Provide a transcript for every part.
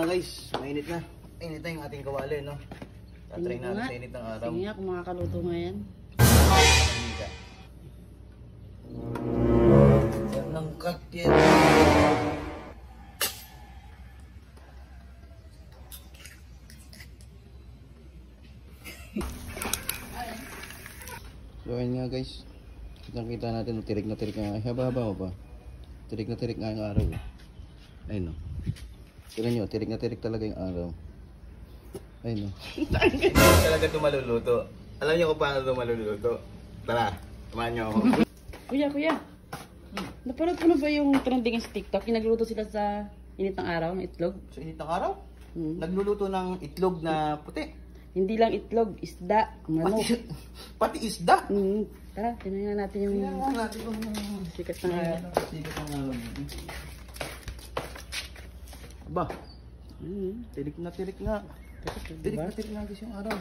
nga guys, mainit na. Mainit na yung ating kawali, no? Tatry natin sa init ng araw. Sige nga kung makakaluto ngayon. Yan ang cut yan. So ayun nga guys, kita natin tirik na tirik nga. Haba-haba pa. Tirik na tirik nga yung araw. Ayun, no. Tignan nyo, tirik na tirik talaga yung araw. Ayun, no. Hindi talaga ito maluluto. Alam nyo kung paano ito maluluto? Tara, samahan nyo ako. Kuya. Napanood ko na ba yung trending sa TikTok? Yung nagluto sila sa init ng araw, ng itlog? Sa init ng araw? Nagluluto ng itlog na puti. Hindi lang itlog, isda, manok. Pati isda? Tara, tingnan natin yung sikat ng araw. Sikat ng araw. Ba? Tirik na tirik nga. Tirik na tirik nga guys yung araw.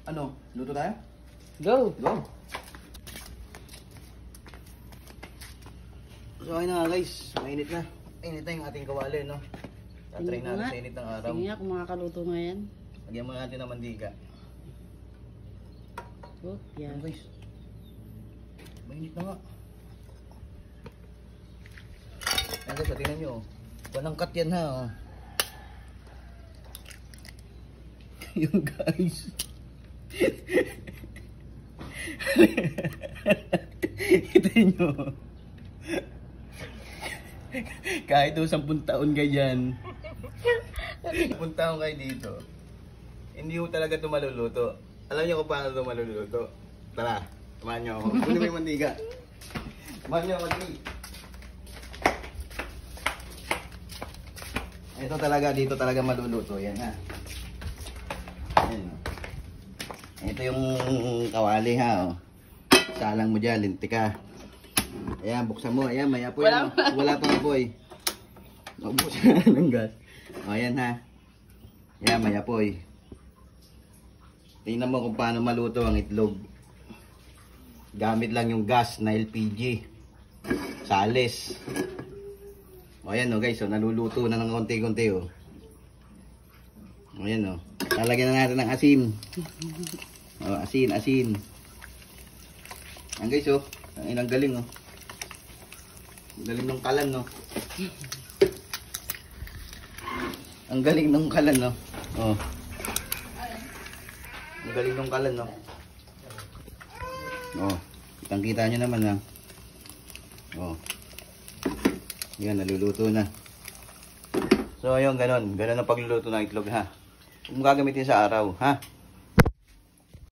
Ano? Luto tayo? Go! Go! So ayun na nga guys, mainit na. Mainit na yung ating kawali, no? Tatry natin sa init ng araw. Sige nga kung makakaluto ngayon. Lagyan mo natin ng mantika. Oh, yan. Ayan guys. Mainit na nga. Ayan guys, tingnan nyo. Walang cut yan ha. Oh. Yung guys. Kita nyo. Kahit 10 taon kayo dyan. 10 taon kayo dito. Hindi ko talaga ito maluluto. Alam niyo kung paano ito maluluto? Tara, samahan niyo ako. Kunin mo yung mantika. Samahan niyo ako, Dri. Ito talaga, dito talaga maluluto. Yan ha. Ayan. Ito yung kawali ha. Oh. Salang mo dyan, lintika. Ayan, buksan mo. Ayan, may apoy. Wala pang apoy. Buksan ng gas. O, ayan ha. Ayan, may apoy. Tingnan mo kung paano maluto ang itlog. Gamit lang yung gas na LPG. Sales. O ayan o guys, so, naluluto na ng konti-konti o. O ayan o. Lalagyan na natin ng asin. O, asin. Ayan guys o. Ang galing o. Ang galing ng kalan no. Ang galing ng kalan no. O. Ang galing ng kalan, no? Oh, kitang-kita nyo naman, ha? Oh. Yan, naluluto na. So, ayun, ganon. Ganon ang pagluluto ng itlog, ha? Kung gagamitin sa araw, ha?